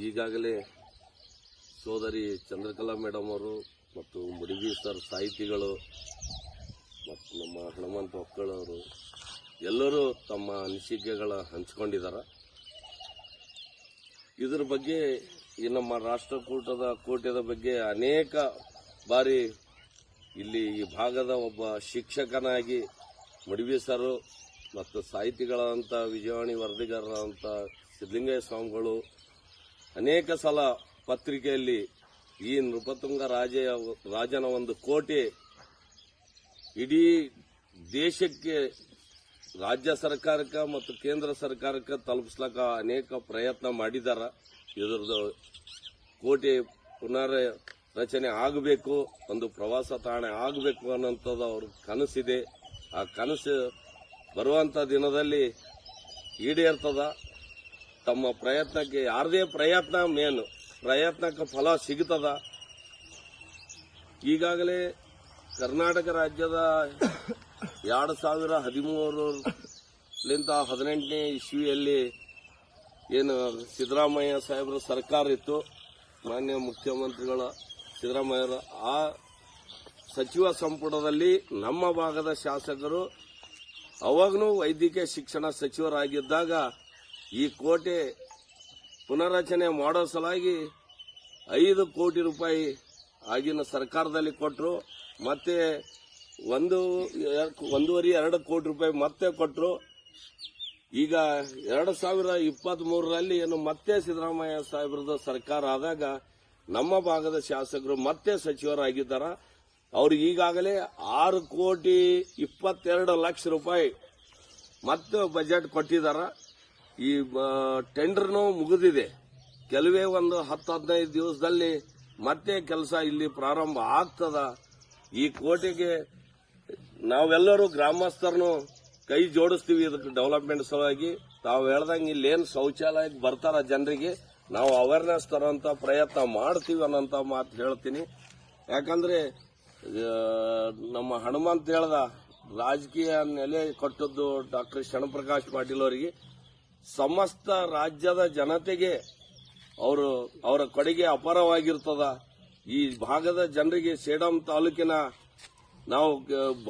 ಈಗಾಗಲೇ ಸೋದರಿ ಚಂದ್ರಕಲಾ ಮೇಡಮ್ ಅವರು ಮತ್ತು ಮುಡಿಗಿ ಸರ್ ಸಾಹಿತಿಗಳು ಮತ್ತು ನಮ್ಮ ಹನುಮಂತ ಒಕ್ಕಳವರು ಎಲ್ಲರೂ ತಮ್ಮ ಅನಿಸಿಕೆಗಳ ಹಂಚಿಕೊಂಡಿದ್ದಾರೆ. ಇದರ ಬಗ್ಗೆ ಈ ನಮ್ಮ ರಾಷ್ಟ್ರಕೂಟದ ಕೋಟ್ಯದ ಬಗ್ಗೆ ಅನೇಕ ಬಾರಿ ಇಲ್ಲಿ ಈ ಭಾಗದ ಒಬ್ಬ ಶಿಕ್ಷಕನಾಗಿ ಮುಡಿಗಿ ಸರ್ ಮತ್ತು ಸಾಹಿತಿಗಳಂತ ವಿಜಯವಾಣಿ ವರದಿಗಾರರಂತ ಸಿದ್ದಲಿಂಗಯ್ಯ ಸ್ವಾಮಿಗಳು ಅನೇಕ ಸಲ ಪತ್ರಿಕೆಯಲ್ಲಿ ಈ ನೃಪತುಂಗ ರಾಜನ ಒಂದು ಕೋಟೆ ಇಡೀ ದೇಶಕ್ಕೆ ರಾಜ್ಯ ಸರ್ಕಾರಕ್ಕೆ ಮತ್ತು ಕೇಂದ್ರ ಸರ್ಕಾರಕ್ಕೆ ತಲುಪಿಸ್ಲಿಕ್ಕೆ ಅನೇಕ ಪ್ರಯತ್ನ ಮಾಡಿದ್ದಾರೆ. ಇದರದ್ದು ಕೋಟೆ ಪುನರ್ ರಚನೆ ಆಗಬೇಕು, ಒಂದು ಪ್ರವಾಸ ತಾಣ ಆಗಬೇಕು ಅನ್ನೋಂಥದ್ದು ಅವ್ರ ಕನಸಿದೆ. ಆ ಕನಸು ಬರುವಂತ ದಿನದಲ್ಲಿ ಈಡೇರ್ತದ. ತಮ್ಮ ಪ್ರಯತ್ನಕ್ಕೆ ಯಾರದೇ ಪ್ರಯತ್ನ ಮೇನು ಪ್ರಯತ್ನಕ್ಕೆ ಫಲ ಸಿಗುತ್ತದ. ಈಗಾಗಲೇ ಕರ್ನಾಟಕ ರಾಜ್ಯದ 2013 ಇಸ್ವಿಯಲ್ಲಿ ಏನು ಸಿದ್ದರಾಮಯ್ಯ ಸಾಹೇಬರ ಸರ್ಕಾರ ಇತ್ತು, ಮಾನ್ಯ ಮುಖ್ಯಮಂತ್ರಿಗಳ ಸಿದ್ದರಾಮಯ್ಯರ ಆ ಸಚಿವ ಸಂಪುಟದಲ್ಲಿ ನಮ್ಮ ಭಾಗದ ಶಾಸಕರು ಅವಾಗನೂ ವೈದ್ಯಕೀಯ ಶಿಕ್ಷಣ ಸಚಿವರಾಗಿದ್ದಾಗ ಈ ಕೋಟೆ ಪುನರ್ರಚನೆ ಮಾಡೋ ಸಲಾಗಿ 5 ಕೋಟಿ ರೂಪಾಯಿ ಆಗಿನ ಸರ್ಕಾರದಲ್ಲಿ ಕೊಟ್ಟರು. ಮತ್ತೆ 1.5-2 ಕೋಟಿ ರೂಪಾಯಿ ಮತ್ತೆ ಕೊಟ್ಟರು. ಈಗ 2023ರಲ್ಲಿ ಏನು ಮತ್ತೆ ಸಿದ್ದರಾಮಯ್ಯ ಸಾಹೇಬ್ರದ ಸರ್ಕಾರ ಆದಾಗ ನಮ್ಮ ಭಾಗದ ಶಾಸಕರು ಮತ್ತೆ ಸಚಿವರಾಗಿದ್ದಾರೆ. ಅವರು ಈಗಾಗಲೇ 6,22,00,000 ರೂಪಾಯಿ ಮತ್ತೆ ಬಜೆಟ್ ಕೊಟ್ಟಿದ್ದಾರೆ. ಈ ಟೆಂಡರ್ನು ಮುಗಿದಿದೆ. ಕೆಲವೇ ಒಂದು 10-15 ದಿವಸದಲ್ಲಿ ಮತ್ತೆ ಕೆಲಸ ಇಲ್ಲಿ ಪ್ರಾರಂಭ ಆಗ್ತದ. ಈ ಕೋಟೆಗೆ ನಾವೆಲ್ಲರೂ ಗ್ರಾಮಸ್ಥರನ್ನು ಕೈ ಜೋಡಿಸ್ತೀವಿ ಇದಕ್ಕೆ ಡೆವಲಪ್ಮೆಂಟ್ ಸಲುವಾಗಿ. ತಾವು ಹೇಳ್ದಂಗೆ ಇಲ್ಲೇನು ಶೌಚಾಲಯಕ್ಕೆ ಬರ್ತಾರ ಜನರಿಗೆ, ನಾವು ಅವೇರ್ನೆಸ್ ತರೋಂತ ಪ್ರಯತ್ನ ಮಾಡ್ತೀವಿ ಅನ್ನೋಂತ ಮಾತು ಹೇಳ್ತೀನಿ. ಯಾಕಂದ್ರೆ ನಮ್ಮ ಹನುಮಂತ ಹೇಳ್ದ ರಾಜಕೀಯ ನೆಲೆ ಕೊಟ್ಟದ್ದು ಡಾಕ್ಟರ್ ಶರಣಪ್ರಕಾಶ್ ಪಾಟೀಲ್ ಅವರಿಗೆ ಸಮಸ್ತ ರಾಜ್ಯದ ಜನತೆಗೆ ಅವರ ಕೊಡುಗೆ ಅಪಾರವಾಗಿರ್ತದ. ಈ ಭಾಗದ ಜನರಿಗೆ ಸೇಡಂ ತಾಲೂಕಿನ ನಾವು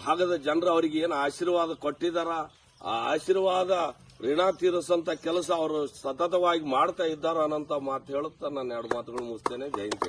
ಭಾಗದ ಜನರು ಅವರಿಗೆ ಏನು ಆಶೀರ್ವಾದ ಕೊಟ್ಟಿದಾರ, ಆ ಆಶೀರ್ವಾದ ಋಣ ತೀರಿಸಂತ ಕೆಲಸ ಅವರು ಸತತವಾಗಿ ಮಾಡ್ತಾ ಇದ್ದಾರ ಅನ್ನೋಂತ ಮಾತು ಹೇಳುತ್ತಾ ನಾನು 2 ಮಾತುಗಳು ಮುಗಿಸ್ತೇನೆ. ಜೈ ಹಿಂದ್.